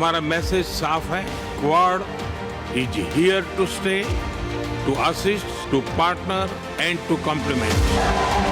हमारा मैसेज साफ है, Quad is here to stay, to assist, to partner and to complement.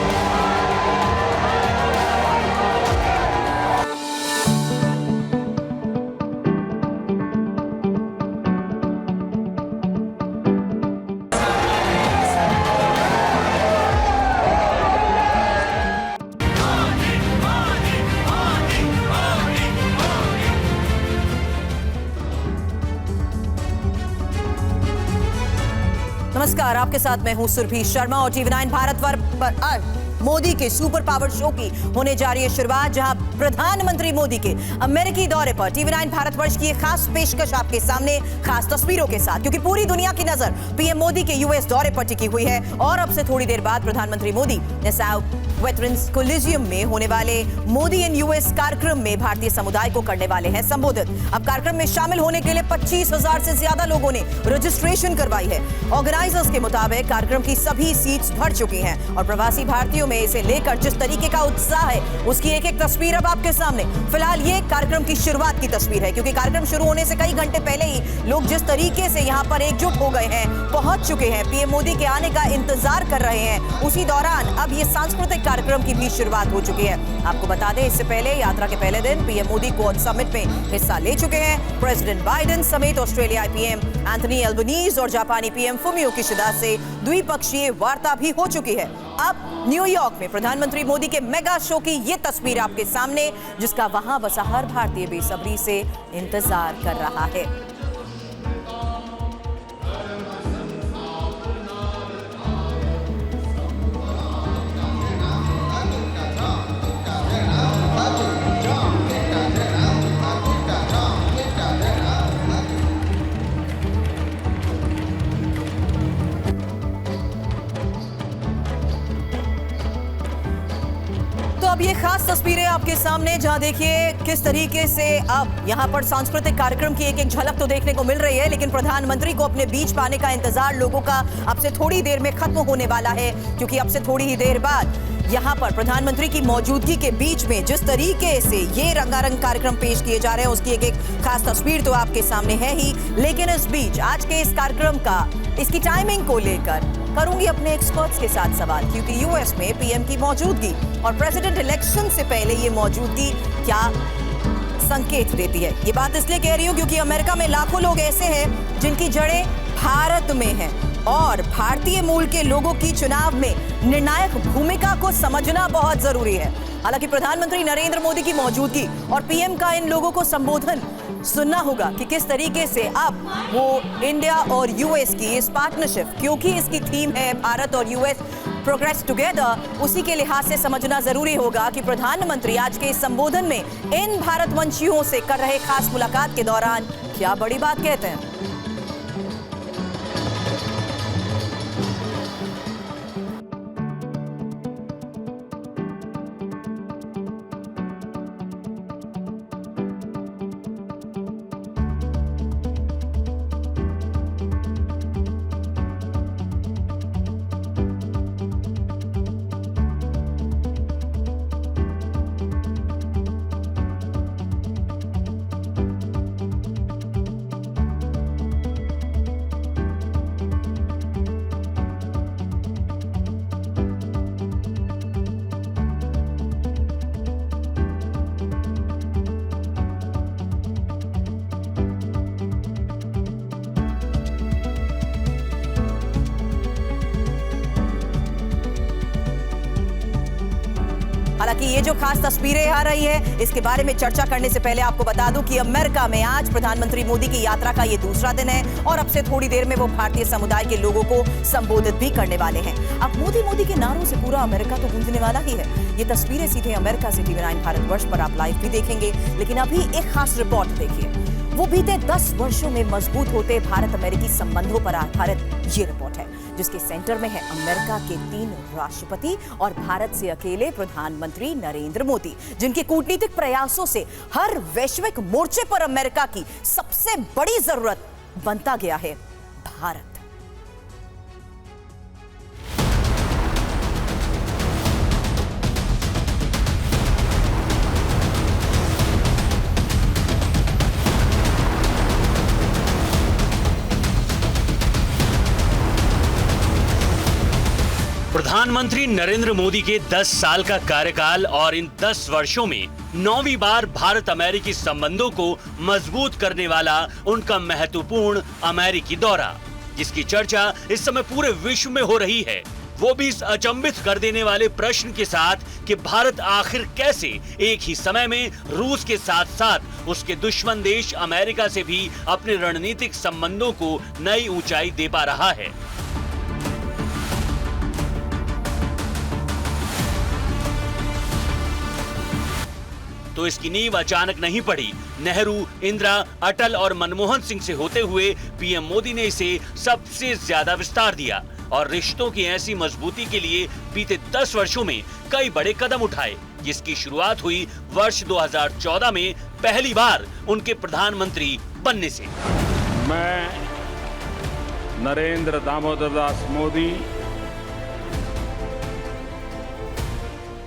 नमस्कार, आपके साथ मैं हूं सुरभि शर्मा और टीवी9 भारत पर मोदी के सुपर पावर शो की होने जा रही है शुरुआत, जहां प्रधानमंत्री मोदी के अमेरिकी दौरे पर टीवी9 भारतवर्ष की एक खास पेशकश आपके सामने, खास तस्वीरों के साथ, क्योंकि पूरी दुनिया की नजर पीएम मोदी के यूएस दौरे पर टिकी हुई है। और अब से थोड़ी देर बाद प्रधानमंत्री मोदी नसाउ वेटरन्स कोलिजियम में होने वाले मोदी इन यूएस कार्यक्रम में भारतीय समुदाय को करने वाले हैं संबोधित। अब कार्यक्रम में शामिल होने के लिए 25,000 से ज्यादा लोगों ने रजिस्ट्रेशन करवाई है। ऑर्गेनाइजर्स के मुताबिक कार्यक्रम की सभी सीट्स भर चुकी हैं और प्रवासी भारतीयों में इसे लेकर जिस तरीके का उत्साह है, उसकी एक एक तस्वीर अब आपके सामने। फिलहाल ये कार्यक्रम की शुरुआत की तस्वीर है, क्योंकि कार्यक्रम शुरू होने से कई घंटे पहले ही लोग जिस तरीके से यहाँ पर एकजुट हो गए हैं, पहुंच चुके हैं, पीएम मोदी के आने का इंतजार कर रहे हैं। उसी दौरान अब ये सांस्कृतिक कार्यक्रम की भी शुरुआत हो चुकी है। आपको बता दें, इससे पहले यात्रा के पहले दिन पीएम मोदी क्वाड समिट में हिस्सा ले चुके हैं। प्रेसिडेंट बाइडेन समेत ऑस्ट्रेलियाई पीएम एंथनी एल्बनीज और जापानी पीएम फुमियो किशिदा से द्विपक्षीय वार्ता भी हो चुकी है। अब न्यूयॉर्क में प्रधानमंत्री मोदी के मेगा शो की ये तस्वीर आपके सामने, जिसका वहां बसा हर भारतीय बेसब्री से इंतजार कर रहा है। अब ये खास तस्वीरें आपके सामने, जहां देखिए किस तरीके से अब यहां पर सांस्कृतिक कार्यक्रम की एक एक झलक तो देखने को मिल रही है, लेकिन प्रधानमंत्री को अपने बीच पाने का इंतजार लोगों का अब से थोड़ी देर में खत्म होने वाला है, क्योंकि अब से थोड़ी ही देर बाद यहाँ पर प्रधानमंत्री की मौजूदगी के बीच में जिस तरीके से ये रंगारंग कार्यक्रम पेश किए जा रहे हैं, उसकी एक एक खास तस्वीर तो आपके सामने है ही। लेकिन इस बीच आज के इस कार्यक्रम का, इसकी टाइमिंग को लेकर करूंगी अपने एक्सपर्ट्स के साथ सवाल, क्योंकि यूएस में पीएम की मौजूदगी और प्रेसिडेंट इलेक्शन से पहले ये मौजूदगी क्या संकेत देती है। ये बात इसलिए कह रही हूँ क्योंकि अमेरिका में लाखों लोग ऐसे हैं जिनकी जड़ें भारत में हैं और भारतीय मूल के लोगों की चुनाव में निर्णायक भूमिका को समझना बहुत जरूरी है। हालांकि प्रधानमंत्री नरेंद्र मोदी की मौजूदगी और पीएम का इन लोगों को संबोधन सुनना होगा कि किस तरीके से अब वो इंडिया और यूएस की इस पार्टनरशिप, क्योंकि इसकी थीम है भारत और यूएस प्रोग्रेस टुगेदर, उसी के लिहाज से समझना जरूरी होगा कि प्रधानमंत्री आज के इस संबोधन में इन भारतवंशियों से कर रहे खास मुलाकात के दौरान क्या बड़ी बात कहते हैं। हालांकि ये जो खास तस्वीरें आ रही है, इसके बारे में चर्चा करने से पहले आपको बता दूं कि अमेरिका में आज प्रधानमंत्री मोदी की यात्रा का ये दूसरा दिन है और अब से थोड़ी देर में वो भारतीय समुदाय के लोगों को संबोधित भी करने वाले हैं। अब मोदी के नारों से पूरा अमेरिका तो गूंजने वाला ही है। ये तस्वीरें सीधे अमेरिका से टीवी9 भारतवर्ष पर आप लाइव भी देखेंगे, लेकिन अभी एक खास रिपोर्ट देखिए। वो बीते 10 वर्षों में मजबूत होते भारत अमेरिकी संबंधों पर आधारित ये रिपोर्ट है, जिसके सेंटर में है अमेरिका के 3 राष्ट्रपति और भारत से अकेले प्रधानमंत्री नरेंद्र मोदी, जिनके कूटनीतिक प्रयासों से हर वैश्विक मोर्चे पर अमेरिका की सबसे बड़ी जरूरत बनता गया है भारत। प्रधानमंत्री नरेंद्र मोदी के 10 साल का कार्यकाल और इन 10 वर्षों में 9वीं बार भारत अमेरिकी संबंधों को मजबूत करने वाला उनका महत्वपूर्ण अमेरिकी दौरा, जिसकी चर्चा इस समय पूरे विश्व में हो रही है, वो भी इस अचंभित कर देने वाले प्रश्न के साथ कि भारत आखिर कैसे एक ही समय में रूस के साथ साथ उसके दुश्मन देश अमेरिका से भी अपने रणनीतिक संबंधों को नई ऊंचाई दे पा रहा है। तो इसकी नींव अचानक नहीं पड़ी। नेहरू, इंदिरा, अटल और मनमोहन सिंह से होते हुए पीएम मोदी ने इसे सबसे ज्यादा विस्तार दिया और रिश्तों की ऐसी मजबूती के लिए बीते 10 वर्षों में कई बड़े कदम उठाए, जिसकी शुरुआत हुई वर्ष 2014 में पहली बार उनके प्रधानमंत्री बनने से। मैं नरेंद्र दामोदर दास मोदी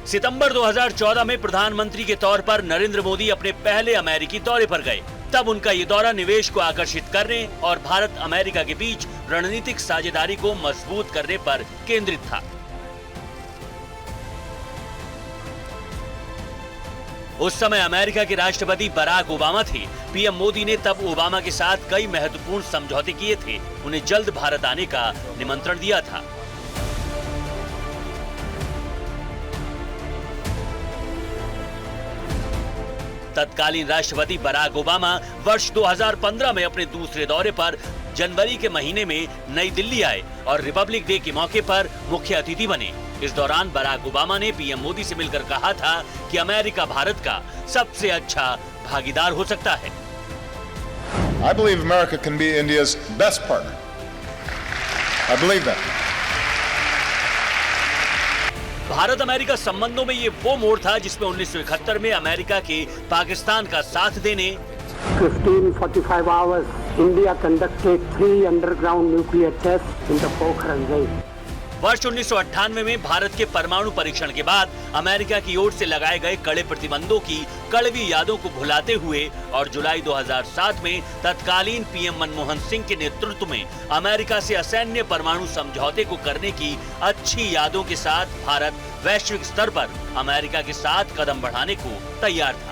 सितंबर 2014 में प्रधानमंत्री के तौर पर नरेंद्र मोदी अपने पहले अमेरिकी दौरे पर गए। तब उनका ये दौरा निवेश को आकर्षित करने और भारत अमेरिका के बीच रणनीतिक साझेदारी को मजबूत करने पर केंद्रित था। उस समय अमेरिका के राष्ट्रपति बराक ओबामा थे। पीएम मोदी ने तब ओबामा के साथ कई महत्वपूर्ण समझौते किए थे, उन्हें जल्द भारत आने का निमंत्रण दिया था। तत्कालीन राष्ट्रपति बराक ओबामा वर्ष 2015 में अपने दूसरे दौरे पर जनवरी के महीने में नई दिल्ली आए और रिपब्लिक डे के मौके पर मुख्य अतिथि बने। इस दौरान बराक ओबामा ने पीएम मोदी से मिलकर कहा था कि अमेरिका भारत का सबसे अच्छा भागीदार हो सकता है। I believe America can be India's best partner. I believe that. Bharat America संबंधों में ये वो मोड़ था जिसमें 1971 में अमेरिका के पाकिस्तान का साथ देने 15:45 hours, India conducted 3 underground nuclear tests in the Pokhran range. वर्ष 1998 में भारत के परमाणु परीक्षण के बाद अमेरिका की ओर से लगाए गए कड़े प्रतिबंधों की कड़वी यादों को भुलाते हुए और जुलाई 2007 में तत्कालीन पीएम मनमोहन सिंह के नेतृत्व में अमेरिका से असैन्य परमाणु समझौते को करने की अच्छी यादों के साथ भारत वैश्विक स्तर पर अमेरिका के साथ कदम बढ़ाने को तैयार था।